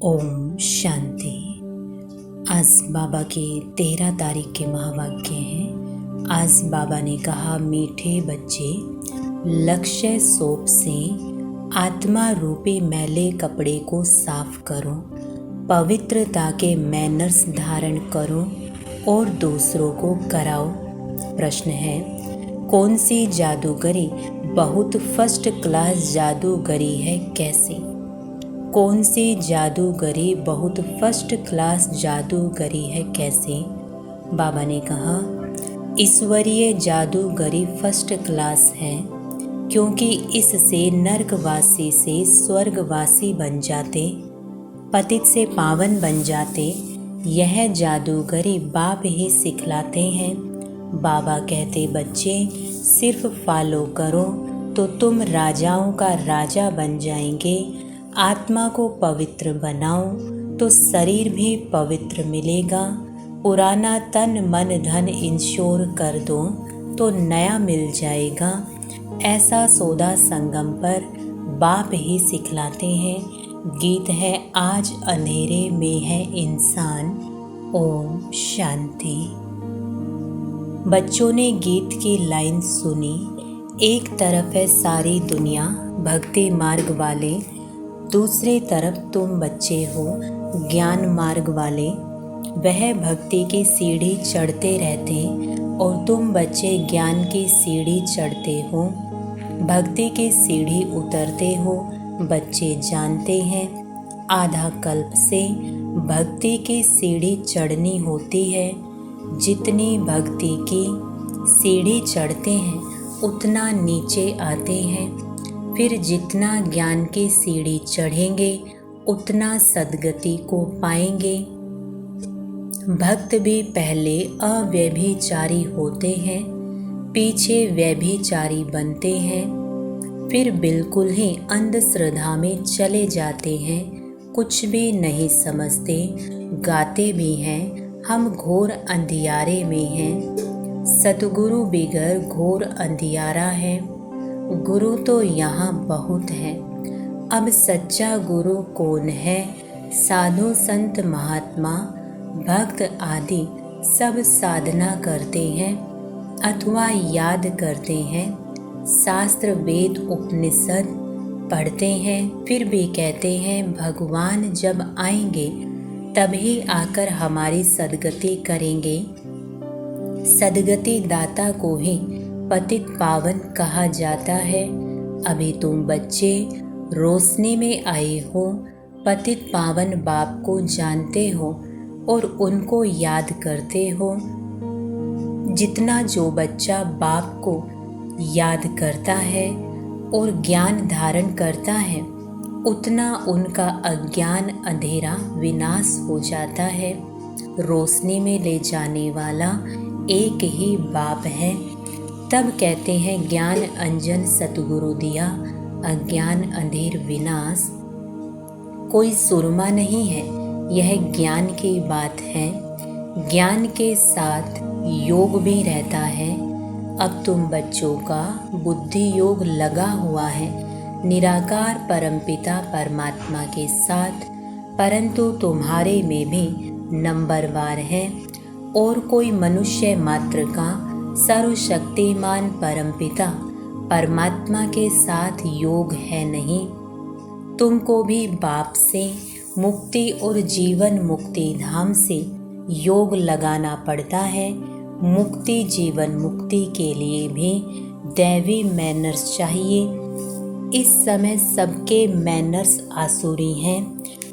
ओम शांति। आज बाबा के 13 तारीख के महावाक्य हैं। आज बाबा ने कहा, मीठे बच्चे, लक्ष्य सोप से आत्मा रूपी मैले कपड़े को साफ करो, पवित्रता के मैनर्स धारण करो और दूसरों को कराओ। प्रश्न है, कौन सी जादूगरी बहुत फर्स्ट क्लास जादूगरी है? कैसे? कौन सी जादूगरी बहुत फर्स्ट क्लास जादूगरी है? कैसे? बाबा ने कहा, ईश्वरीय जादूगरी फर्स्ट क्लास है, क्योंकि इससे नरकवासी से स्वर्गवासी बन जाते, पतित से पावन बन जाते। यह जादूगरी बाप ही सिखलाते हैं। बाबा कहते, बच्चे सिर्फ फॉलो करो तो तुम राजाओं का राजा बन जाएंगे। आत्मा को पवित्र बनाओ तो शरीर भी पवित्र मिलेगा। पुराना तन मन धन इंश्योर कर दो तो नया मिल जाएगा। ऐसा सौदा संगम पर बाप ही सिखलाते हैं। गीत है, आज अंधेरे में है इंसान। ओम शांति। बच्चों ने गीत की लाइन सुनी। एक तरफ है सारी दुनिया भक्ति मार्ग वाले, दूसरी तरफ तुम बच्चे हो ज्ञान मार्ग वाले। वह भक्ति की सीढ़ी चढ़ते रहते और तुम बच्चे ज्ञान की सीढ़ी चढ़ते हो। भक्ति की सीढ़ी उतरते हो। बच्चे जानते हैं, आधा कल्प से भक्ति की सीढ़ी चढ़नी होती है। जितनी भक्ति की सीढ़ी चढ़ते हैं उतना नीचे आते हैं। फिर जितना ज्ञान की सीढ़ी चढ़ेंगे उतना सद्गति को पाएंगे। भक्त भी पहले अव्यभिचारी होते हैं, पीछे व्यभिचारी बनते हैं, फिर बिल्कुल ही अंधश्रद्धा में चले जाते हैं। कुछ भी नहीं समझते, गाते भी हैं, हम घोर अंधियारे में हैं। सतगुरु बिगर घोर अंधियारा है। गुरु तो यहाँ बहुत है, अब सच्चा गुरु कौन है? साधु संत महात्मा भक्त आदि सब साधना करते हैं अथवा याद करते हैं, शास्त्र वेद उपनिषद पढ़ते हैं, फिर भी कहते हैं भगवान जब आएंगे तभी आकर हमारी सद्गति करेंगे। सद्गति दाता को ही पतित पावन कहा जाता है। अभी तुम बच्चे रोशनी में आए हो, पतित पावन बाप को जानते हो और उनको याद करते हो। जितना जो बच्चा बाप को याद करता है और ज्ञान धारण करता है, उतना उनका अज्ञान अंधेरा विनाश हो जाता है। रोशनी में ले जाने वाला एक ही बाप है। तब कहते हैं ज्ञान अंजन सतगुरु दिया, अज्ञान अंधेर विनाश। कोई सुरमा नहीं है, यह ज्ञान की बात है। ज्ञान के साथ योग भी रहता है। अब तुम बच्चों का बुद्धि योग लगा हुआ है निराकार परमपिता परमात्मा के साथ, परंतु तुम्हारे में भी नंबरवार है और कोई मनुष्य मात्र का सर्वशक्तिमान परमपिता परमात्मा के साथ योग है नहीं। तुमको भी बाप से मुक्ति और जीवन मुक्ति धाम से योग लगाना पड़ता है। मुक्ति जीवन मुक्ति के लिए भी दैवी मैनर्स चाहिए। इस समय सबके मैनर्स आसुरी हैं।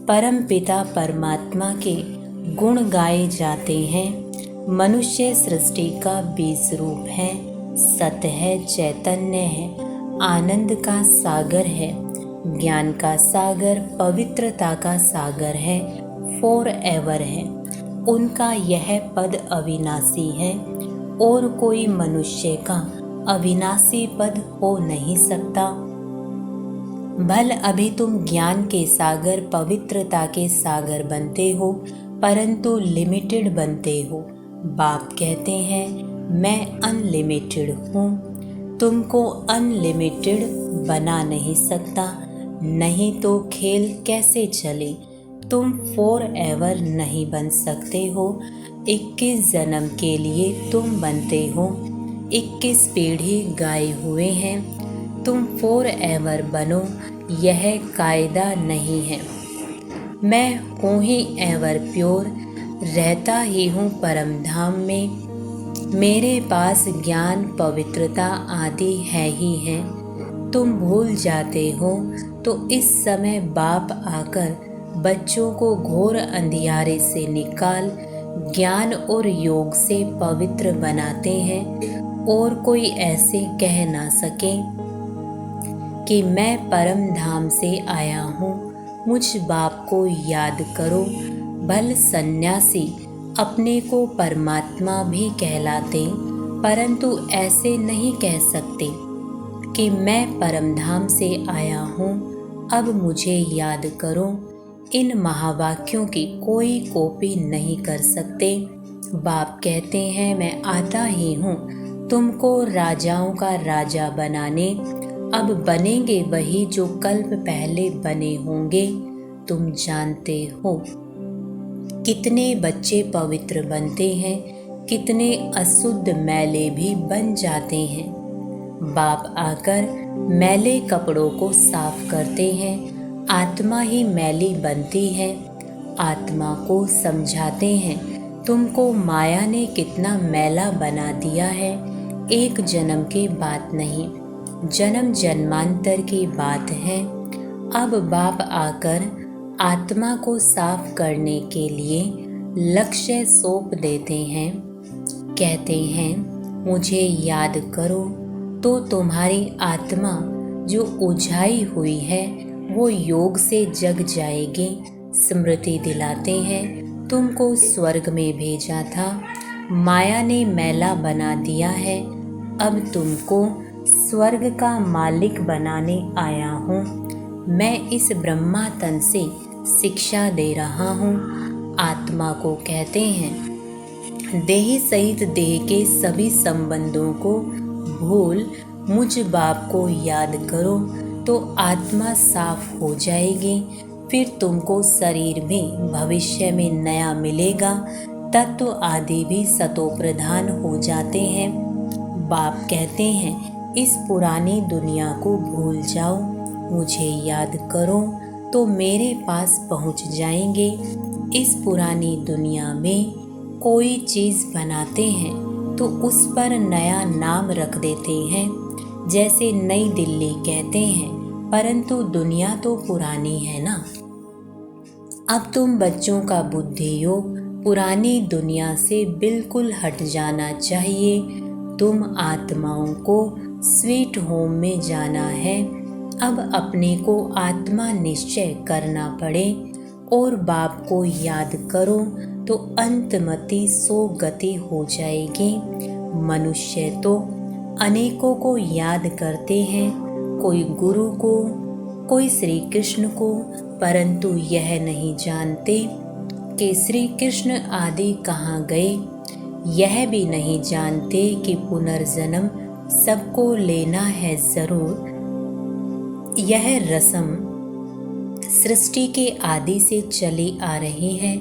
परमपिता परमात्मा के गुण गाए जाते हैं। मनुष्य सृष्टि का बीज रूप है, सत्य है, चैतन्य है, आनंद का सागर है, ज्ञान का सागर, पवित्रता का सागर है, फॉर एवर है। उनका यह पद अविनाशी है और कोई मनुष्य का अविनाशी पद हो नहीं सकता। भल अभी तुम ज्ञान के सागर पवित्रता के सागर बनते हो, परंतु लिमिटेड बनते हो। बाप कहते हैं मैं अनलिमिटेड हूँ, तुमको अनलिमिटेड बना नहीं सकता। नहीं तो खेल कैसे चले? तुम फॉर एवर नहीं बन सकते हो। 21 जन्म के लिए तुम बनते हो। 21 पीढ़ी गाए हुए हैं। तुम फॉर एवर बनो, यह कायदा नहीं है। मैं हूँ ही एवर प्योर, रहता ही हूँ परम धाम में। मेरे पास ज्ञान पवित्रता आदि है ही है। तुम भूल जाते हो तो इस समय बाप आकर बच्चों को घोर अंधियारे से निकाल ज्ञान और योग से पवित्र बनाते हैं, और कोई ऐसे कह ना सके कि मैं परम धाम से आया हूँ। मुझ बाप को याद करो। भल सन्यासी अपने को परमात्मा भी कहलाते, परंतु ऐसे नहीं कह सकते कि मैं परम धाम से आया हूँ, अब मुझे याद करो। इन महावाक्यों की कोई कॉपी नहीं कर सकते। बाप कहते हैं मैं आता ही हूँ तुमको राजाओं का राजा बनाने। अब बनेंगे वही जो कल्प पहले बने होंगे। तुम जानते हो कितने बच्चे पवित्र बनते हैं, कितने अशुद्ध मैले भी बन जाते हैं। बाप आकर मैले कपड़ों को साफ करते हैं। आत्मा ही मैली बनती है। आत्मा को समझाते हैं तुमको माया ने कितना मैला बना दिया है। एक जन्म की बात नहीं, जन्म जन्मांतर की बात है। अब बाप आकर आत्मा को साफ करने के लिए लक्ष्य सौंप देते हैं। कहते हैं मुझे याद करो, तो तुम्हारी आत्मा जो उझाई हुई है वो योग से जग जाएगी। स्मृति दिलाते हैं तुमको स्वर्ग में भेजा था, माया ने मैला बना दिया है। अब तुमको स्वर्ग का मालिक बनाने आया हूँ। मैं इस ब्रह्मा तन से शिक्षा दे रहा हूँ। आत्मा को कहते हैं देही सहित देह के सभी संबंधों को भूल मुझ बाप को याद करो, तो आत्मा साफ हो जाएगी। फिर तुमको शरीर में भविष्य में नया मिलेगा। तत्व आदि भी सतो प्रधान हो जाते हैं। बाप कहते हैं इस पुरानी दुनिया को भूल जाओ, मुझे याद करो तो मेरे पास पहुंच जाएंगे। इस पुरानी दुनिया में कोई चीज़ बनाते हैं तो उस पर नया नाम रख देते हैं। जैसे नई दिल्ली कहते हैं, परंतु दुनिया तो पुरानी है ना। अब तुम बच्चों का बुद्धि योग पुरानी दुनिया से बिल्कुल हट जाना चाहिए। तुम आत्माओं को स्वीट होम में जाना है। अब अपने को आत्मा निश्चय करना पड़े और बाप को याद करो तो अंतमति सो गति हो जाएगी। मनुष्य तो अनेकों को याद करते हैं, कोई गुरु को, कोई श्री कृष्ण को, परंतु यह नहीं जानते कि श्री कृष्ण आदि कहाँ गए। यह भी नहीं जानते कि पुनर्जन्म सबको लेना है जरूर। यह रस्म सृष्टि के आदि से चली आ रही है।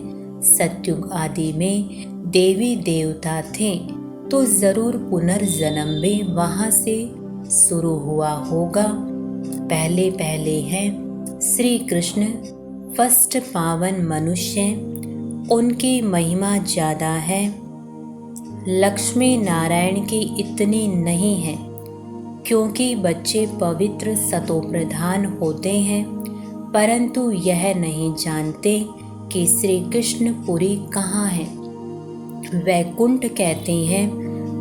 सतयुग आदि में देवी देवता थे तो जरूर पुनर्जन्म में वहाँ से शुरू हुआ होगा। पहले पहले है श्री कृष्ण फर्स्ट पावन मनुष्य, उनकी महिमा ज़्यादा है। लक्ष्मी नारायण की इतनी नहीं है, क्योंकि बच्चे पवित्र सतोप्रधान होते हैं, परंतु यह नहीं जानते कि श्री कृष्णपुरी कहाँ है। वैकुंठ कहते हैं,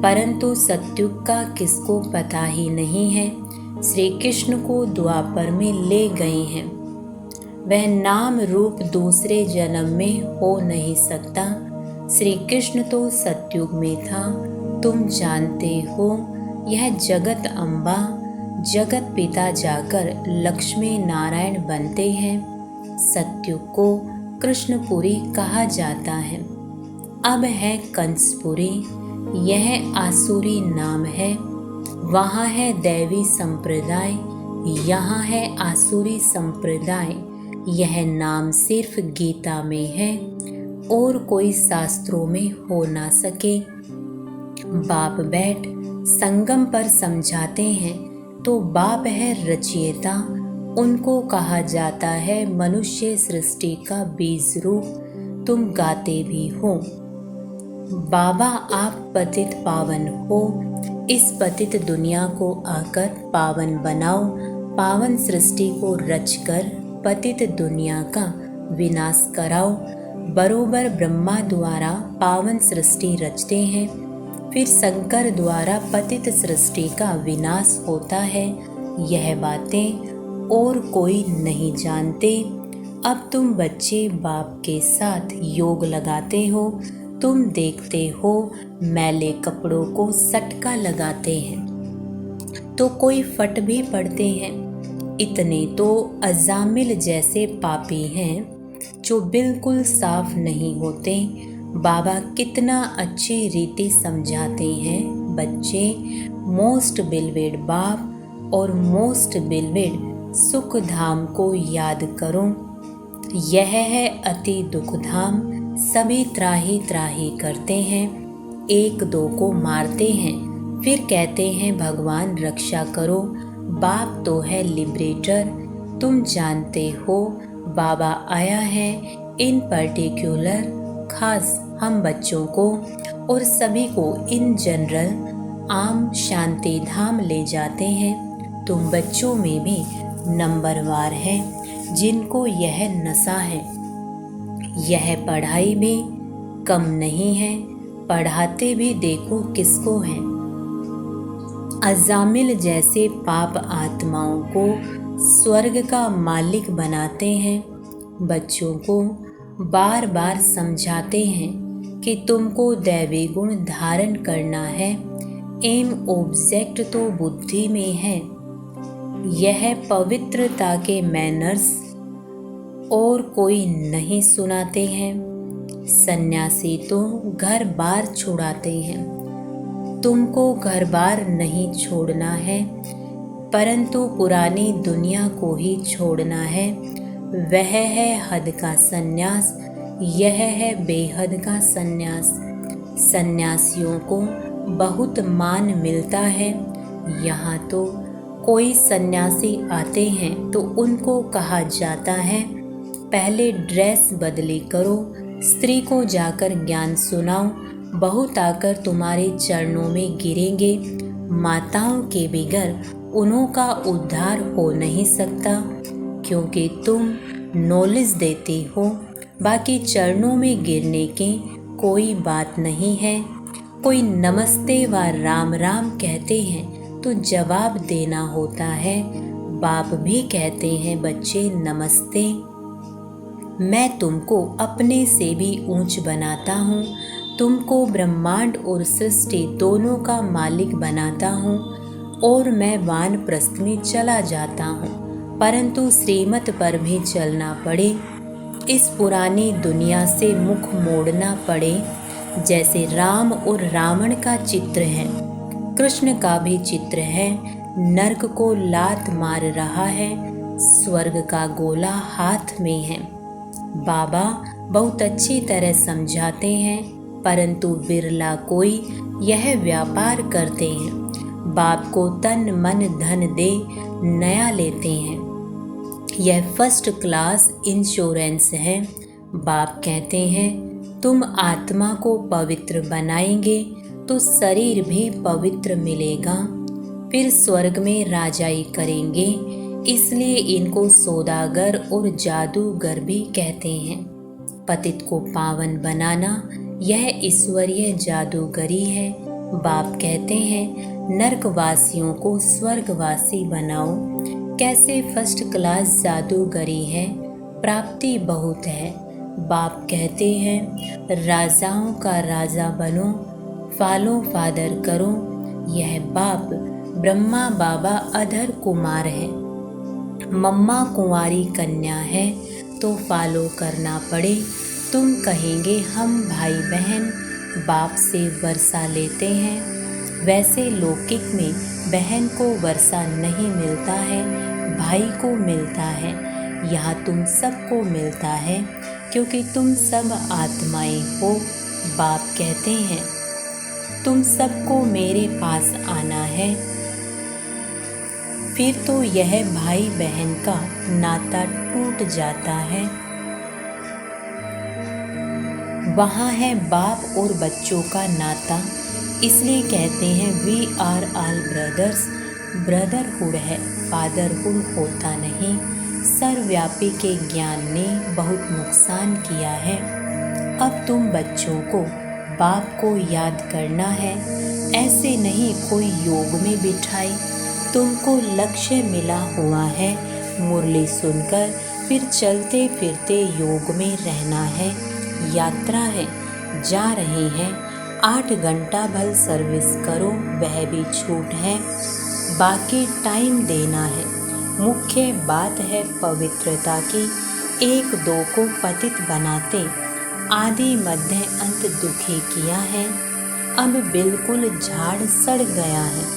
परंतु सतयुग का किसको पता ही नहीं है। श्री कृष्ण को द्वापर में ले गए हैं। वह नाम रूप दूसरे जन्म में हो नहीं सकता। श्री कृष्ण तो सतयुग में था। तुम जानते हो यह जगत अम्बा जगत पिता जाकर लक्ष्मी नारायण बनते हैं। सतयुग को कृष्णपुरी कहा जाता है। अब है कंसपुरी, यह आसुरी नाम है। वहाँ है दैवी संप्रदाय, यहाँ है आसुरी संप्रदाय। यह नाम सिर्फ गीता में है और कोई शास्त्रों में हो ना सके। बाप बैठ संगम पर समझाते हैं तो बाप है रचयिता, उनको कहा जाता है मनुष्य सृष्टि का बीज रूप। तुम गाते भी हो बाबा आप पतित पावन हो, इस पतित दुनिया को आकर पावन बनाओ। पावन सृष्टि को रचकर पतित दुनिया का विनाश कराओ। बरोबर ब्रह्मा द्वारा पावन सृष्टि रचते हैं, फिर शंकर द्वारा पतित सृष्टि का विनाश होता है। यह बातें और कोई नहीं जानते। अब तुम बच्चे बाप के साथ योग लगाते हो। तुम देखते हो मैले कपड़ों को सटका लगाते हैं तो कोई फट भी पड़ते हैं। इतने तो अजामिल जैसे पापी हैं जो बिल्कुल साफ नहीं होते। बाबा कितना अच्छी रीति समझाते हैं। बच्चे, मोस्ट बिलवेड बाप और मोस्ट बिलवेड सुख धाम को याद करो। यह है अति दुख धाम। सभी त्राही त्राही करते हैं, एक दो को मारते हैं, फिर कहते हैं भगवान रक्षा करो। बाप तो है लिबरेटर। तुम जानते हो बाबा आया है इन पर्टिकुलर, खास हम बच्चों को और सभी को इन जनरल आम शांति धाम ले जाते हैं। तुम बच्चों में भी नंबरवार हैं जिनको यह नशा है। यह पढ़ाई भी कम नहीं है, पढ़ाते भी देखो किसको है। अजामिल जैसे पाप आत्माओं को स्वर्ग का मालिक बनाते हैं। बच्चों को बार बार समझाते हैं कि तुमको दैवी गुण धारण करना है। एम ऑब्जेक्ट तो बुद्धि में है। यह पवित्रता के मैनर्स और कोई नहीं सुनाते हैं। सन्यासी तो घर बार छुड़ाते हैं। तुमको घर बार नहीं छोड़ना है, परंतु पुरानी दुनिया को ही छोड़ना है। वह है हद का सन्यास, यह है बेहद का सन्यास। सन्यासियों को बहुत मान मिलता है। यहाँ तो कोई सन्यासी आते हैं तो उनको कहा जाता है पहले ड्रेस बदली करो, स्त्री को जाकर ज्ञान सुनाओ। बहुत आकर तुम्हारे चरणों में गिरेंगे। माताओं के बगैर उन्हों का उद्धार हो नहीं सकता, क्योंकि तुम नॉलेज देती हो। बाकी चरणों में गिरने की कोई बात नहीं है। कोई नमस्ते व राम राम कहते हैं तो जवाब देना होता है। बाप भी कहते हैं बच्चे नमस्ते। मैं तुमको अपने से भी ऊंच बनाता हूँ। तुमको ब्रह्मांड और सृष्टि दोनों का मालिक बनाता हूँ और मैं वानप्रस्थ में चला जाता हूँ, परंतु श्रीमत पर भी चलना पड़े। इस पुरानी दुनिया से मुख मोड़ना पड़े। जैसे राम और रावण का चित्र है, कृष्ण का भी चित्र है। नरक को लात मार रहा है, स्वर्ग का गोला हाथ में है। बाबा बहुत अच्छी तरह समझाते हैं, परंतु बिरला कोई यह व्यापार करते हैं। बाप को तन मन धन दे नया लेते हैं। यह फर्स्ट क्लास इंश्योरेंस है। बाप कहते हैं तुम आत्मा को पवित्र बनाएंगे तो शरीर भी पवित्र मिलेगा। फिर स्वर्ग में राजाई करेंगे, इसलिए इनको सौदागर और जादूगर भी कहते हैं। पतित को पावन बनाना यह ईश्वरीय जादूगरी है। बाप कहते हैं नरकवासियों को स्वर्गवासी बनाओ। कैसे फर्स्ट क्लास जादूगरी है, प्राप्ति बहुत है। बाप कहते हैं राजाओं का राजा बनो, फॉलो फादर करो। यह बाप ब्रह्मा बाबा अधर कुमार है, मम्मा कुंवारी कन्या है, तो फॉलो करना पड़े। तुम कहेंगे हम भाई बहन बाप से वर्षा लेते हैं। वैसे लौकिक में बहन को वर्षा नहीं मिलता है, भाई को मिलता है। यहाँ तुम सबको मिलता है क्योंकि तुम सब आत्माएं हो। बाप कहते हैं तुम सबको मेरे पास आना है। फिर तो यह भाई बहन का नाता टूट जाता है। वहाँ है बाप और बच्चों का नाता, इसलिए कहते हैं we are all brothers. Brotherhood है, फादरहुड होता नहीं। सर्वव्यापी के ज्ञान ने बहुत नुकसान किया है। अब तुम बच्चों को बाप को याद करना है, ऐसे नहीं कोई योग में बिठाई। तुमको लक्ष्य मिला हुआ है, मुरली सुनकर फिर चलते फिरते योग में रहना है। यात्रा है, जा रहे हैं, 8 घंटा भर सर्विस करो, वह भी छूट है, बाकी टाइम देना है। मुख्य बात है पवित्रता की। 1-2 को पतित बनाते, आदि मध्य अंत दुखी किया है। अब बिल्कुल झाड़ सड़ गया है।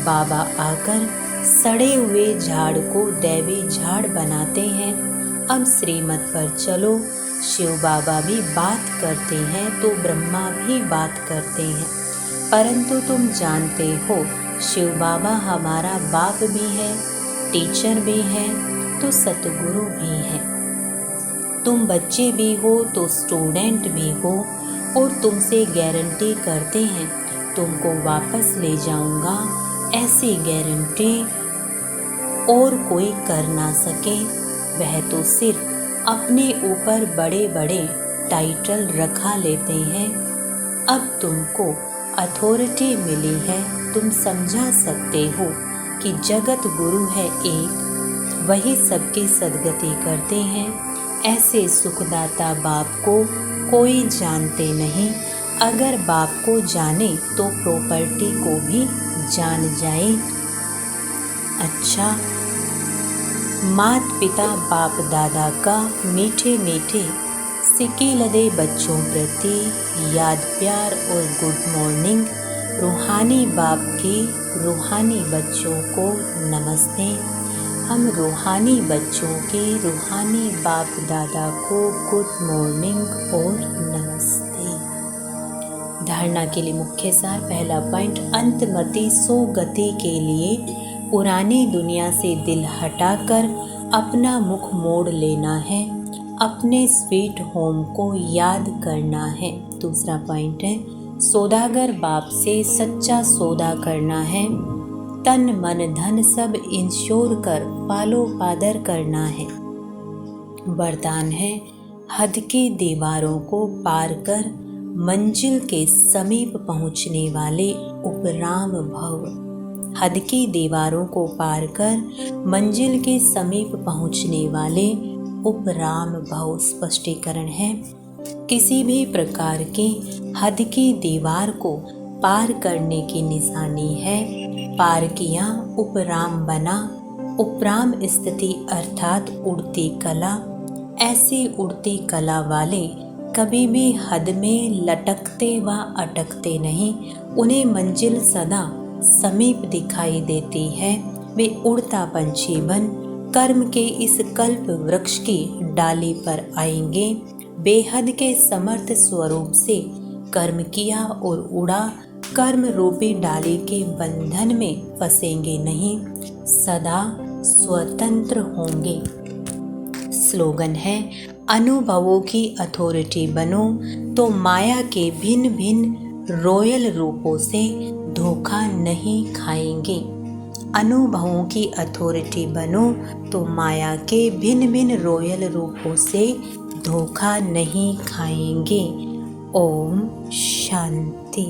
बाबा आकर सड़े हुए झाड़ को दैवी झाड़ बनाते हैं। अब श्रीमत पर चलो। शिव बाबा भी बात करते हैं तो ब्रह्मा भी बात करते हैं, परंतु तुम जानते हो शिव बाबा हमारा बाप भी है, टीचर भी है, तो सतगुरु भी है। तुम बच्चे भी हो तो स्टूडेंट भी हो, और तुमसे गारंटी करते हैं तुमको वापस ले जाऊंगा। ऐसी गारंटी और कोई कर ना सके। वह तो सिर्फ अपने ऊपर बड़े बड़े टाइटल रखा लेते हैं। अब तुमको अथॉरिटी मिली है, तुम समझा सकते हो कि जगत गुरु है एक, वही सबकी सद्गति करते हैं। ऐसे सुखदाता बाप को कोई जानते नहीं। अगर बाप को जाने तो प्रॉपर्टी को भी जान जाए। अच्छा, मात पिता बाप दादा का मीठे मीठे सिकीलदे बच्चों प्रति याद प्यार और गुड मॉर्निंग। रूहानी बाप के रूहानी बच्चों को नमस्ते। हम रूहानी बच्चों के रूहानी बाप दादा को गुड मॉर्निंग और नमस्ते। धारणा के लिए मुख्य सार। पहला पॉइंट, अंतमति सो गति के लिए पुरानी दुनिया से दिल हटाकर अपना मुख मोड़ लेना है, अपने स्वीट होम को याद करना है। दूसरा पॉइंट है, सौदागर बाप से सच्चा सौदा करना है, तन मन धन सब इंश्योर कर पालो पादर करना है। वरदान है, हद की दीवारों को पार कर मंजिल के समीप पहुंचने वाले उपराम भव। हद की दीवारों को पार कर मंजिल के समीप पहुंचने वाले उपराम भव। स्पष्टीकरण है, किसी भी प्रकार की हद की दीवार को पार करने की निशानी है। पार किया, उपराम बना। उपराम स्थिति अर्थात उड़ती कला। ऐसी उड़ती कला वाले कभी भी हद में लटकते व अटकते नहीं। उन्हें मंजिल सदा समीप दिखाई देती है। वे उड़ता पंछी बन कर्म के इस कल्प वृक्ष की डाली पर आएंगे। बेहद के समर्थ स्वरूप से कर्म किया और उड़ा, कर्म रूपी डाली के बंधन में फंसेंगे नहीं, सदा स्वतंत्र होंगे। स्लोगन है, अनुभवों की अथॉरिटी बनो तो माया के भिन्न भिन्न रॉयल रूपों से धोखा नहीं खाएंगे। अनुभवों की अथॉरिटी बनो तो माया के भिन्न भिन्न रॉयल रूपों से धोखा नहीं खाएंगे। ओम शांति।